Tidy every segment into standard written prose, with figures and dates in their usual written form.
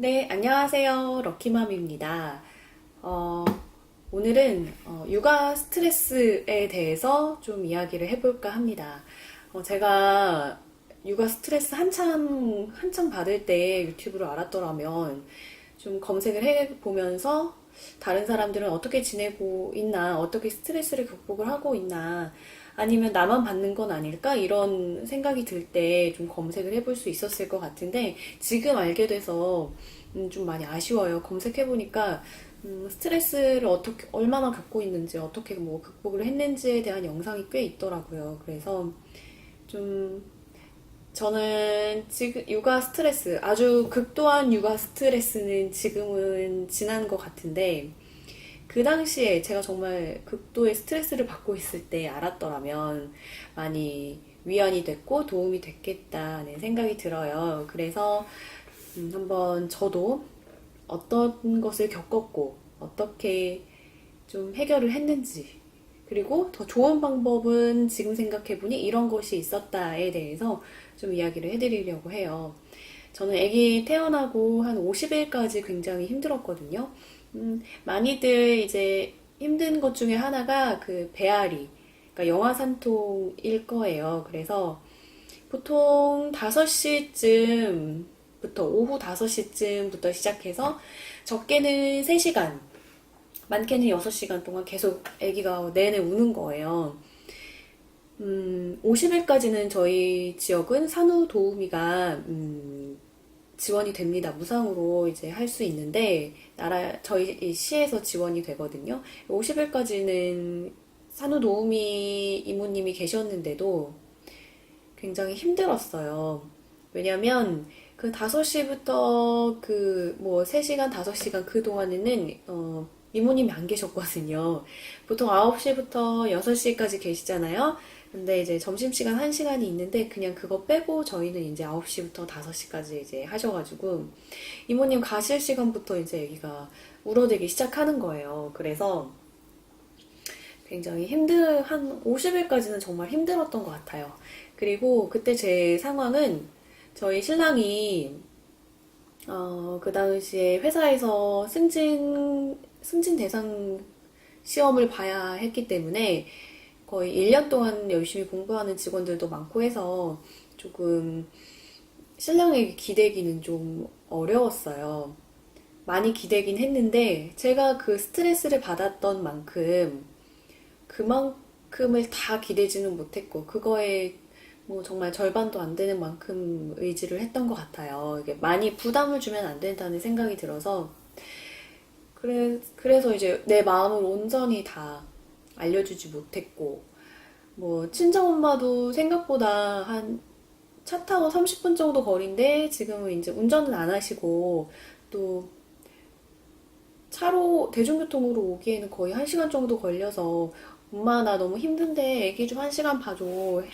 네, 안녕하세요. 럭키맘입니다. 어, 오늘은 육아 스트레스에 대해서 좀 이야기를 해볼까 합니다. 제가 육아 스트레스 한창 받을 때 유튜브를 알았더라면 좀 검색을 해보면서 다른 사람들은 어떻게 지내고 있나, 어떻게 스트레스를 극복을 하고 있나, 아니면 나만 받는 건 아닐까? 이런 생각이 들 때 좀 검색을 해볼 수 있었을 것 같은데, 지금 알게 돼서 좀 많이 아쉬워요. 검색해보니까, 스트레스를 얼마나 겪고 있는지, 어떻게 뭐 극복을 했는지에 대한 영상이 꽤 있더라고요. 그래서 좀 저는 지금 육아 스트레스, 아주 극도한 육아 스트레스는 지금은 지난 것 같은데, 그 당시에 제가 정말 극도의 스트레스를 받고 있을 때 알았더라면 많이 위안이 됐고 도움이 됐겠다는 생각이 들어요. 그래서 한번 저도 어떤 것을 겪었고 어떻게 좀 해결을 했는지, 그리고 더 좋은 방법은 지금 생각해보니 이런 것이 있었다에 대해서 좀 이야기를 해드리려고 해요. 저는 아기 태어나고 한 50일까지 굉장히 힘들었거든요. 많이들 이제 힘든 것 중에 하나가 그 배앓이, 그러니까 영아산통일 거예요. 그래서 보통 5시쯤부터, 오후 5시쯤부터 시작해서 적게는 3시간, 많게는 6시간 동안 계속 아기가 내내 우는 거예요. 50일까지는 저희 지역은 산후도우미가 지원이 됩니다. 무상으로 이제 할 수 있는데 저희 시에서 지원이 되거든요. 50일까지는 산후도우미 이모님이 계셨는데도 굉장히 힘들었어요. 왜냐면 그 5시부터 그 뭐 3시간, 5시간 그동안에는 이모님이 안 계셨거든요. 보통 9시부터 6시까지 계시잖아요. 근데 이제 점심시간 1시간이 있는데 그냥 그거 빼고 저희는 이제 9시부터 5시까지 이제 하셔가지고 이모님 가실 시간부터 이제 애기가 울어대기 시작하는 거예요. 그래서 굉장히 한 50일까지는 정말 힘들었던 것 같아요. 그리고 그때 제 상황은 저희 신랑이 그 당시에 회사에서 승진 대상 시험을 봐야 했기 때문에 거의 1년 동안 열심히 공부하는 직원들도 많고 해서 조금 신랑에게 기대기는 좀 어려웠어요. 많이 기대긴 했는데 제가 그 스트레스를 받았던 만큼 그만큼을 다 기대지는 못했고 그거에 뭐 정말 절반도 안 되는 만큼 의지를 했던 것 같아요. 이게 많이 부담을 주면 안 된다는 생각이 들어서 그래서 이제 내 마음을 온전히 다 알려주지 못했고 뭐 친정엄마도 생각보다 한 차 타고 30분 정도 거리인데 지금은 이제 운전은 안 하시고 또 차로 대중교통으로 오기에는 거의 1시간 정도 걸려서 엄마 나 너무 힘든데 애기 좀 1시간 봐줘.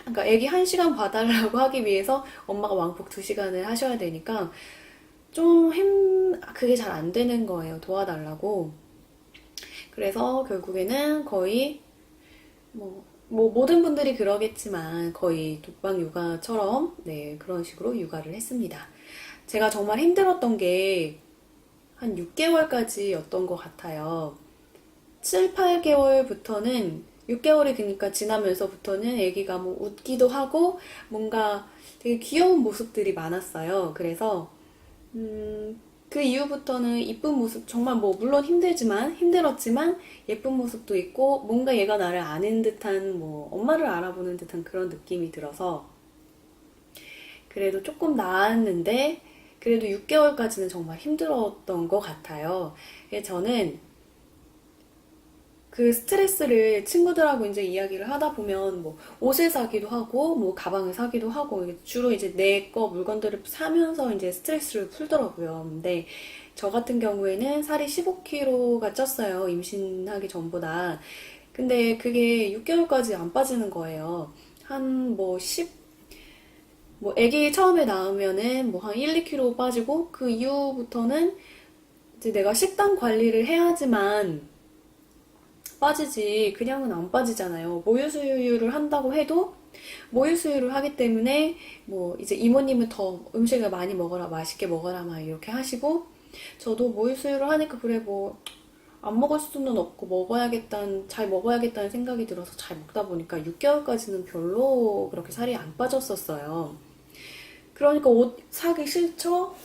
그러니까 애기 1시간 봐달라고 하기 위해서 엄마가 왕복 2시간을 하셔야 되니까 그게 잘 안 되는 거예요. 도와달라고. 그래서 결국에는 거의 뭐 모든 분들이 그러겠지만 거의 독방 육아처럼 네, 그런 식으로 육아를 했습니다. 제가 정말 힘들었던 게 한 6개월까지였던 것 같아요. 7, 8개월부터는 6개월이 그러니까 지나면서부터는 아기가 뭐 웃기도 하고 뭔가 되게 귀여운 모습들이 많았어요. 그래서 그 이후부터는 이쁜 모습 정말 뭐 물론 힘들었지만 예쁜 모습도 있고 뭔가 얘가 나를 아는 듯한 뭐 엄마를 알아보는 듯한 그런 느낌이 들어서 그래도 조금 나았는데 그래도 6개월까지는 정말 힘들었던 것 같아요. 저는 그 스트레스를 친구들하고 이제 이야기를 하다 보면 뭐 옷을 사기도 하고 뭐 가방을 사기도 하고 주로 이제 내 거 물건들을 사면서 이제 스트레스를 풀더라고요. 근데 저 같은 경우에는 살이 15kg가 쪘어요. 임신하기 전보다. 근데 그게 6개월까지 안 빠지는 거예요. 한 뭐 10, 아기 처음에 낳으면은 뭐 한 1, 2kg 빠지고 그 이후부터는 이제 내가 식단 관리를 해야지만 빠지지 그냥은 안 빠지잖아요. 모유 수유를 한다고 해도 모유 수유를 하기 때문에 뭐 이제 이모님은 더 음식을 많이 먹어라, 맛있게 먹어라 막 이렇게 하시고, 저도 모유 수유를 하니까 그래 뭐 안 먹을 수는 없고 잘 먹어야겠다는 생각이 들어서 잘 먹다 보니까 6개월까지는 별로 그렇게 살이 안 빠졌었어요. 그러니까 옷 사기 싫죠?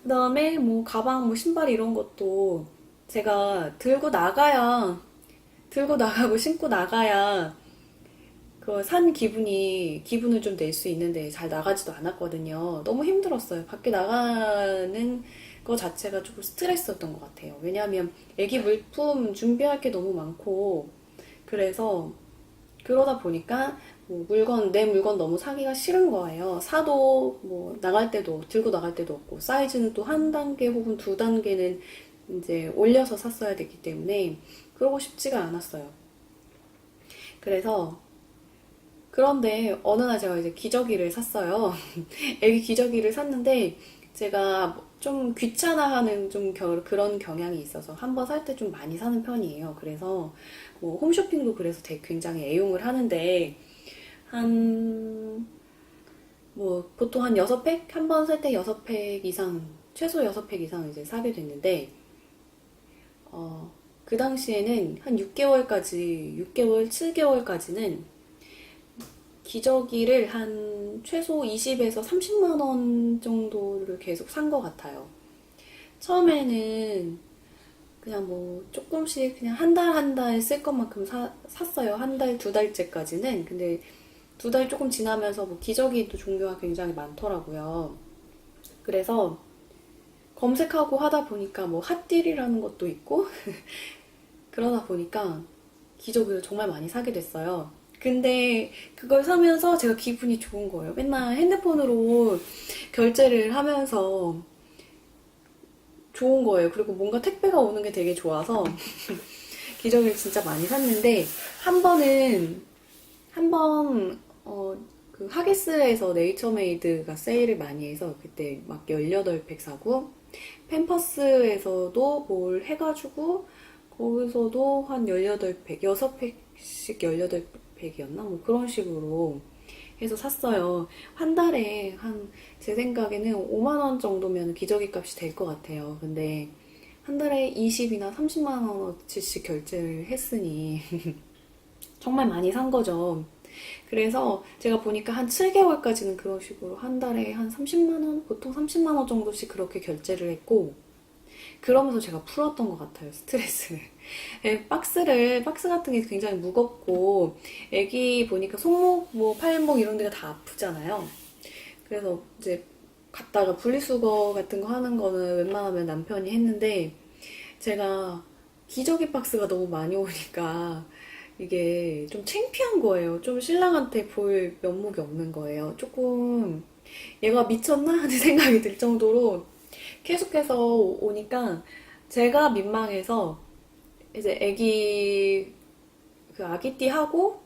그다음에 뭐 가방, 뭐 신발 이런 것도 제가 들고 나가고 신고 나가야 그 산 기분을 좀 낼 수 있는데 잘 나가지도 않았거든요. 너무 힘들었어요. 밖에 나가는 거 자체가 조금 스트레스였던 것 같아요. 왜냐하면 애기 물품 준비할 게 너무 많고, 그래서 그러다 보니까 뭐 내 물건 너무 사기가 싫은 거예요. 사도 뭐 나갈 때도 들고 나갈 때도 없고, 사이즈는 또 한 단계 혹은 두 단계는 이제 올려서 샀어야 되기 때문에 그러고 싶지가 않았어요. 그래서 그런데 어느 날 제가 이제 기저귀를 샀어요. 애기 기저귀를 샀는데 제가 좀 귀찮아하는 그런 경향이 있어서 한번 살 때 좀 많이 사는 편이에요. 그래서 뭐 홈쇼핑도 그래서 되게 굉장히 애용을 하는데 한 뭐 보통 한 6팩? 한 번 살 때 6팩 이상, 최소 6팩 이상 이제 사게 됐는데 그 당시에는 한 6개월, 7개월까지는 기저귀를 한 최소 20에서 30만 원 정도를 계속 산 것 같아요. 처음에는 그냥 뭐 조금씩 그냥 한 달 한 달 쓸 것만큼 샀어요. 한 달, 두 달째까지는. 근데 두 달 조금 지나면서 뭐 기저귀도 종류가 굉장히 많더라고요. 그래서 검색하고 하다 보니까 뭐 핫딜이라는 것도 있고 그러다 보니까 기저귀를 정말 많이 사게 됐어요. 근데 그걸 사면서 제가 기분이 좋은 거예요. 맨날 핸드폰으로 결제를 하면서 좋은 거예요. 그리고 뭔가 택배가 오는 게 되게 좋아서 기저귀를 진짜 많이 샀는데 한 번, 그 하기스에서 네이처메이드가 세일을 많이 해서 그때 막 18팩 사고, 팸퍼스에서도 뭘 해가지고 거기서도 한 18팩, 6팩씩 18팩이었나? 뭐 그런 식으로 해서 샀어요. 한 달에 제 생각에는 5만 원 정도면 기저귀 값이 될 것 같아요. 근데 한 달에 20이나 30만 원어치씩 결제를 했으니 정말 많이 산 거죠. 그래서 제가 보니까 한 7개월까지는 그런 식으로 한 달에 한 30만 원, 보통 30만 원 정도씩 그렇게 결제를 했고, 그러면서 제가 풀었던 것 같아요, 스트레스를. 예, 박스 같은 게 굉장히 무겁고, 애기 보니까 손목, 뭐, 팔목 이런 데가 다 아프잖아요. 그래서 이제 갔다가 분리수거 같은 거 하는 거는 웬만하면 남편이 했는데, 제가 기저귀 박스가 너무 많이 오니까, 이게 좀 창피한 거예요. 좀 신랑한테 보일 면목이 없는 거예요. 조금 얘가 미쳤나 하는 생각이 들 정도로 계속해서 오니까 제가 민망해서 이제 아기띠 하고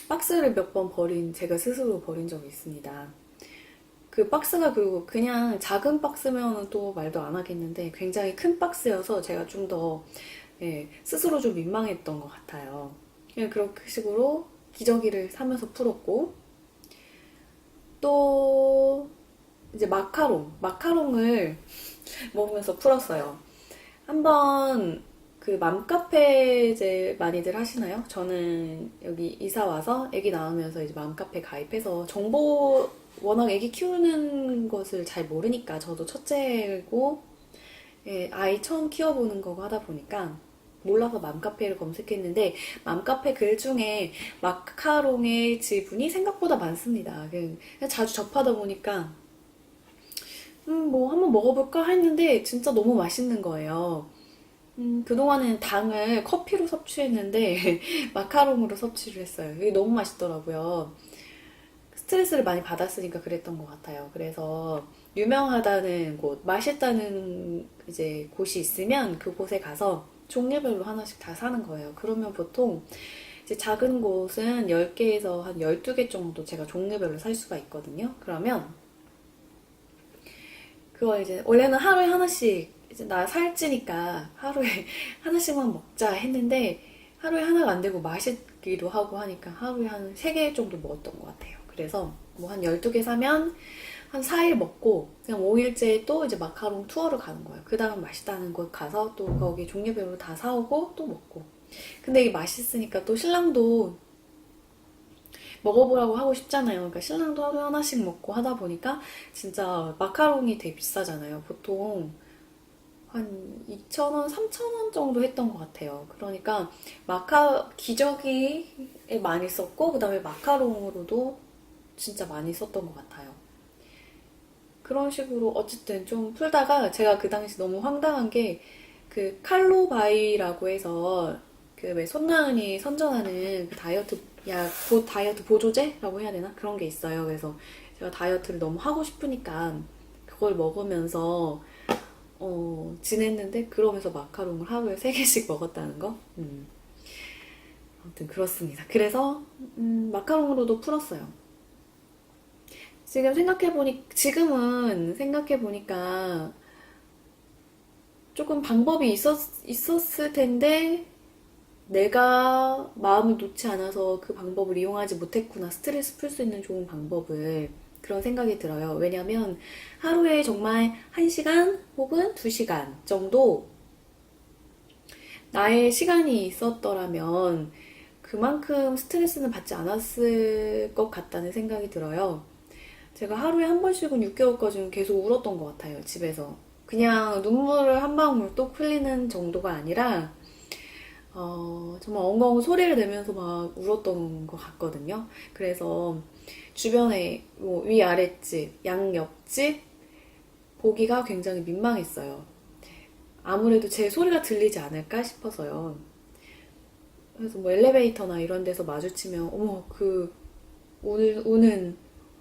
박스를 몇 번 제가 스스로 버린 적이 있습니다. 그 박스가 그리고 그냥 작은 박스면 또 말도 안 하겠는데 굉장히 큰 박스여서 제가 좀 더 스스로 좀 민망했던 것 같아요. 그냥 그런 식으로 기저귀를 사면서 풀었고, 또 이제 마카롱을 먹으면서 풀었어요. 한번 그 맘카페 이제 많이들 하시나요? 저는 여기 이사 와서 아기 낳으면서 이제 맘카페 가입해서 워낙 아기 키우는 것을 잘 모르니까 저도 첫째고 아이 처음 키워보는 거고 하다 보니까 몰라서 맘카페를 검색했는데 맘카페 글 중에 마카롱의 지분이 생각보다 많습니다. 그냥 자주 접하다 보니까 뭐 한번 먹어볼까 했는데 진짜 너무 맛있는 거예요. 그동안은 당을 커피로 섭취했는데 마카롱으로 섭취를 했어요. 이게 너무 맛있더라고요. 스트레스를 많이 받았으니까 그랬던 것 같아요. 그래서 유명하다는 곳, 맛있다는 이제 곳이 있으면 그곳에 가서 종류별로 하나씩 다 사는 거예요. 그러면 보통 이제 작은 곳은 10개에서 한 12개 정도 제가 종류별로 살 수가 있거든요. 그러면 그거 이제 원래는 하루에 하나씩 이제 나 살찌니까 하루에 하나씩만 먹자 했는데 하루에 하나가 안 되고 먹기도 하고 하니까 하루에 한 3개 정도 먹었던 것 같아요. 그래서 뭐 한 12개 사면 한 4일 먹고 그냥 5일째 또 이제 마카롱 투어를 가는 거예요. 그 다음 맛있다는 곳 가서 또 거기 종류별로 다 사오고 또 먹고. 근데 이게 맛있으니까 또 신랑도 먹어보라고 하고 싶잖아요. 그러니까 신랑도 하루에 하나씩 먹고 하다 보니까 진짜 마카롱이 되게 비싸잖아요. 보통 한 2,000원, 3,000원 정도 했던 것 같아요. 그러니까 기저귀에 많이 썼고 그다음에 마카롱으로도 진짜 많이 썼던 것 같아요. 그런 식으로 어쨌든 좀 풀다가 제가 그 당시 너무 황당한 게 그 칼로바이라고 해서 그 왜 손나은이 선전하는 그 다이어트 약, 다이어트 보조제라고 해야 되나? 그런 게 있어요. 그래서 제가 다이어트를 너무 하고 싶으니까 그걸 먹으면서 지냈는데 그러면서 마카롱을 하루에 3개씩 먹었다는 거. 아무튼 그렇습니다. 그래서 마카롱으로도 풀었어요. 지금은 생각해보니까 조금 방법이 있었을 텐데 내가 마음을 놓지 않아서 그 방법을 이용하지 못했구나. 스트레스 풀 수 있는 좋은 방법을. 그런 생각이 들어요. 왜냐면 하루에 정말 1시간 혹은 2시간 정도 나의 시간이 있었더라면 그만큼 스트레스는 받지 않았을 것 같다는 생각이 들어요. 제가 하루에 한 번씩은 6개월까지는 계속 울었던 것 같아요, 집에서. 그냥 눈물을 한 방울 또 흘리는 정도가 아니라 정말 엉엉 소리를 내면서 막 울었던 것 같거든요. 그래서 주변에 뭐 위아랫집, 양옆집 보기가 굉장히 민망했어요. 아무래도 제 소리가 들리지 않을까 싶어서요. 그래서 뭐 엘리베이터나 이런 데서 마주치면 어머 그 우는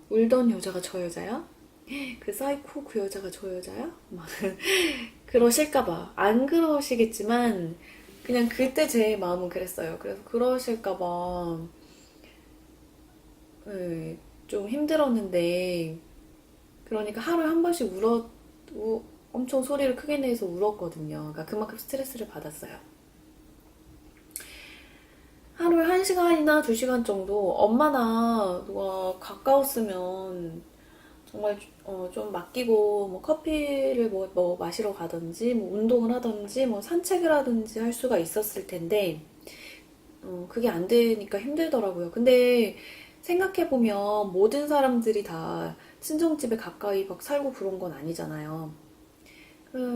울던 여자가 저 여자야? 그 사이코 그 여자가 저 여자야? 막 그러실까봐 안 그러시겠지만 그냥 그때 제 마음은 그랬어요. 그래서 그러실까봐 네, 좀 힘들었는데 그러니까 하루에 한 번씩 엄청 소리를 크게 내서 울었거든요. 그러니까 그만큼 스트레스를 받았어요. 하루에 1시간이나 2시간 정도 엄마나 누가 가까웠으면 정말 좀 맡기고 뭐 커피를 뭐 마시러 가든지 뭐 운동을 하든지 뭐 산책을 하든지 할 수가 있었을 텐데 그게 안 되니까 힘들더라고요. 근데 생각해보면 모든 사람들이 다 친정집에 가까이 막 살고 그런 건 아니잖아요.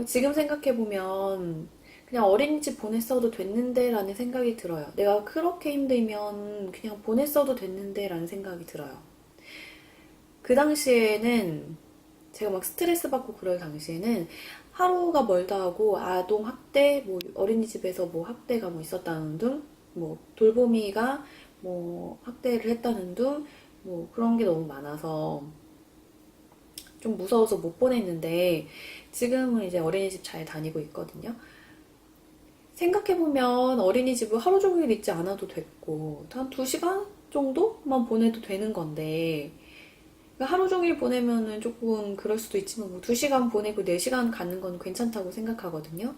지금 생각해보면 그냥 어린이집 보냈어도 됐는데 라는 생각이 들어요. 내가 그렇게 힘들면 그냥 보냈어도 됐는데 라는 생각이 들어요. 그 당시에는 제가 막 스트레스 받고 그럴 당시에는 하루가 멀다 하고 아동 학대, 뭐 어린이집에서 뭐 학대가 뭐 있었다는 둥, 뭐 돌보미가 뭐 학대를 했다는 둥, 뭐 그런 게 너무 많아서 좀 무서워서 못 보냈는데 지금은 이제 어린이집 잘 다니고 있거든요. 생각해보면 어린이집을 하루 종일 있지 않아도 됐고 한 2시간 정도만 보내도 되는 건데 그러니까 하루 종일 보내면은 조금 그럴 수도 있지만 뭐 2시간 보내고 4시간 가는 건 괜찮다고 생각하거든요.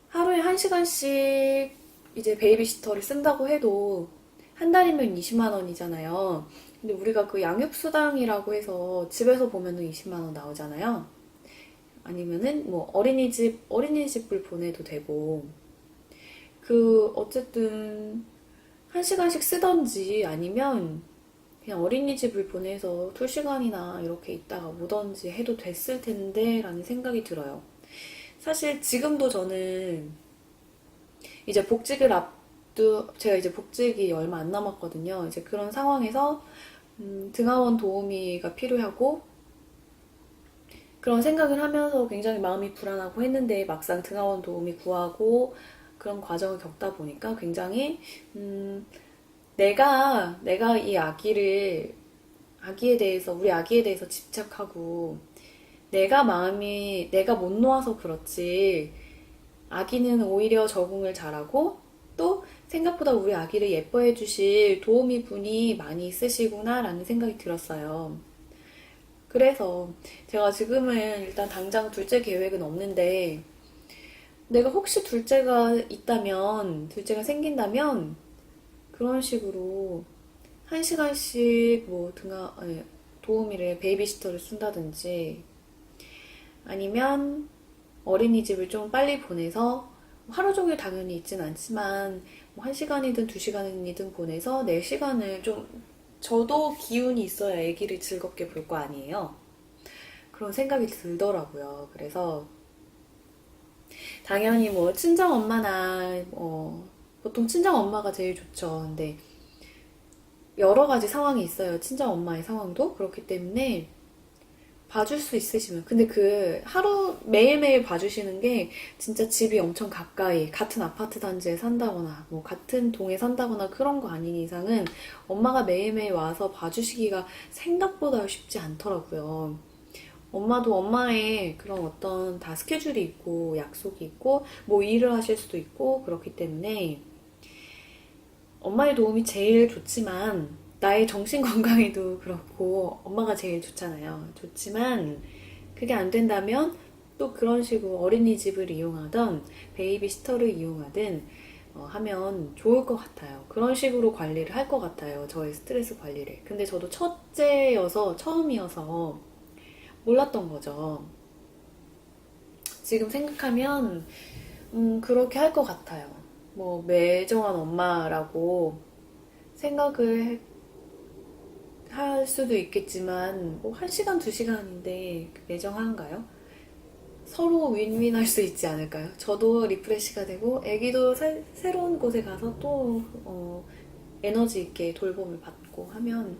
하루에 1시간씩 이제 베이비시터를 쓴다고 해도 한 달이면 20만 원이잖아요. 근데 우리가 그 양육수당이라고 해서 집에서 보면은 20만 원 나오잖아요. 아니면은 뭐 어린이집을 보내도 되고 어쨌든 1시간씩 쓰던지 아니면 그냥 어린이집을 보내서 2시간이나 이렇게 있다가 오던지 해도 됐을 텐데 라는 생각이 들어요. 사실 지금도 저는 이제 제가 이제 복직이 얼마 안 남았거든요. 이제 그런 상황에서 등하원 도우미가 필요하고 그런 생각을 하면서 굉장히 마음이 불안하고 했는데 막상 등하원 도우미 구하고 그런 과정을 겪다 보니까 굉장히 내가 이 우리 아기에 대해서 집착하고 내가 못 놓아서 그렇지 아기는 오히려 적응을 잘하고 또 생각보다 우리 아기를 예뻐해 주실 도우미 분이 많이 있으시구나 라는 생각이 들었어요. 그래서 제가 지금은 일단 당장 둘째 계획은 없는데 내가 혹시 둘째가 생긴다면 그런 식으로 1시간씩 뭐 도우미를 베이비시터를 쓴다든지 아니면 어린이집을 좀 빨리 보내서 하루 종일 당연히 있진 않지만 뭐 1시간이든 2시간이든 보내서 내 시간을 좀 저도 기운이 있어야 아기를 즐겁게 볼 거 아니에요. 그런 생각이 들더라고요. 그래서 당연히 뭐 친정 엄마나 보통 친정 엄마가 제일 좋죠. 근데 여러 가지 상황이 있어요. 친정 엄마의 상황도 그렇기 때문에 봐줄 수 있으시면. 근데 그 하루 매일매일 봐주시는 게 진짜 집이 엄청 가까이 같은 아파트 단지에 산다거나 뭐 같은 동에 산다거나 그런 거 아닌 이상은 엄마가 매일매일 와서 봐주시기가 생각보다 쉽지 않더라고요. 엄마도 엄마의 그런 어떤 다 스케줄이 있고 약속이 있고 뭐 일을 하실 수도 있고 그렇기 때문에 엄마의 도움이 제일 좋지만 나의 정신 건강에도 그렇고 엄마가 제일 좋잖아요. 좋지만 그게 안 된다면 또 그런 식으로 어린이집을 이용하던 베이비시터를 이용하든 하면 좋을 것 같아요. 그런 식으로 관리를 할 것 같아요. 저의 스트레스 관리를. 근데 저도 첫째여서 처음이어서 몰랐던 거죠. 지금 생각하면 그렇게 할 것 같아요. 뭐 매정한 엄마라고 생각을 할 수도 있겠지만 뭐 1시간, 2시간인데 매정한가요? 서로 윈윈 할 수 있지 않을까요? 저도 리프레시가 되고 애기도 새로운 곳에 가서 또 에너지 있게 돌봄을 받고 하면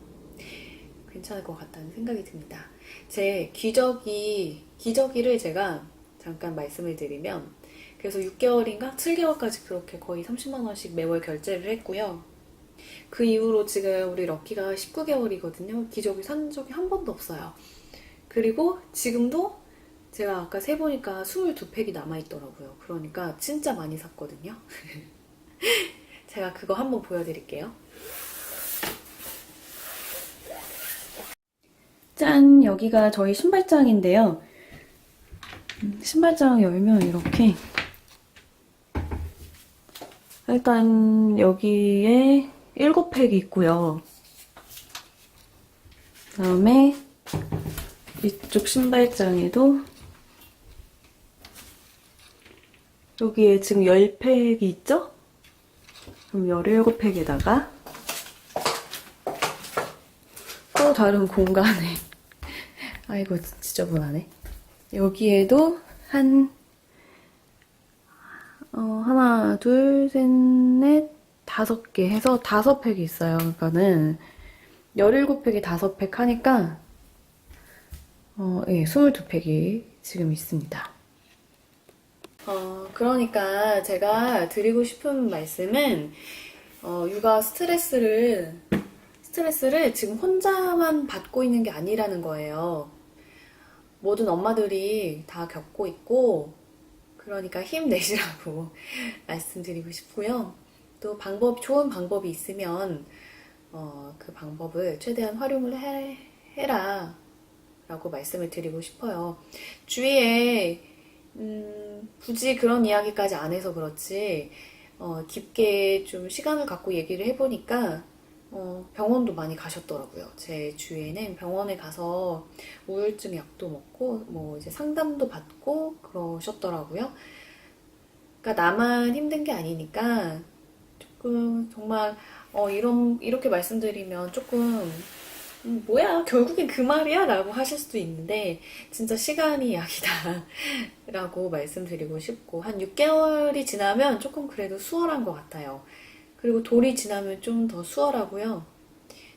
괜찮을 것 같다는 생각이 듭니다. 제 기저귀를 제가 잠깐 말씀을 드리면 그래서 6개월인가 7개월까지 그렇게 거의 30만 원씩 매월 결제를 했고요. 그 이후로 지금 우리 럭키가 19개월이거든요. 기저귀 산 적이 한 번도 없어요. 그리고 지금도 제가 아까 세보니까 22팩이 남아있더라고요. 그러니까 진짜 많이 샀거든요. 제가 그거 한번 보여드릴게요. 짠! 여기가 저희 신발장인데요. 신발장 열면 이렇게 일단 여기에 7팩이 있고요. 그다음에 이쪽 신발장에도 여기에 지금 10팩이 있죠? 그럼 17팩에다가 또 다른 공간에 아이고 지저분하네. 여기에도 하나, 둘, 셋, 넷, 5개 해서 5팩이 있어요. 그러니까는 17팩이 5팩 하니까 예, 22팩이 지금 있습니다. 그러니까 제가 드리고 싶은 말씀은 육아 스트레스를 지금 혼자만 받고 있는 게 아니라는 거예요. 모든 엄마들이 다 겪고 있고 그러니까 힘내시라고 말씀드리고 싶고요. 또 좋은 방법이 있으면 그 방법을 최대한 활용을 해라 라고 말씀을 드리고 싶어요. 주위에 굳이 그런 이야기까지 안 해서 그렇지 깊게 좀 시간을 갖고 얘기를 해보니까 병원도 많이 가셨더라고요. 제 주위에는 병원에 가서 우울증 약도 먹고 뭐 이제 상담도 받고 그러셨더라고요. 그러니까 나만 힘든 게 아니니까 조금 정말 이렇게 말씀드리면 조금 뭐야 결국엔 그 말이야 라고 하실 수도 있는데 진짜 시간이 약이다 라고 말씀드리고 싶고 한 6개월이 지나면 조금 그래도 수월한 것 같아요. 그리고 돌이 지나면 좀 더 수월하고요.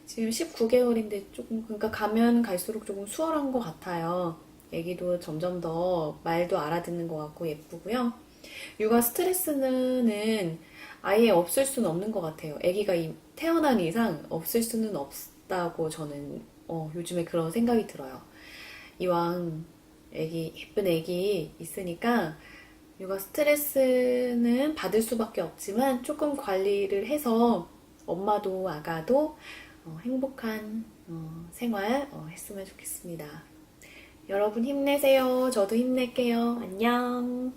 지금 19개월인데 조금 그러니까 가면 갈수록 조금 수월한 것 같아요. 애기도 점점 더 말도 알아듣는 것 같고 예쁘고요. 육아 스트레스는 아예 없을 수는 없는 것 같아요. 애기가 태어난 이상 없을 수는 없다고 저는 요즘에 그런 생각이 들어요. 이왕 예쁜 애기 있으니까 육아 스트레스는 받을 수밖에 없지만 조금 관리를 해서 엄마도 아가도 행복한 생활 했으면 좋겠습니다. 여러분 힘내세요. 저도 힘낼게요. 안녕.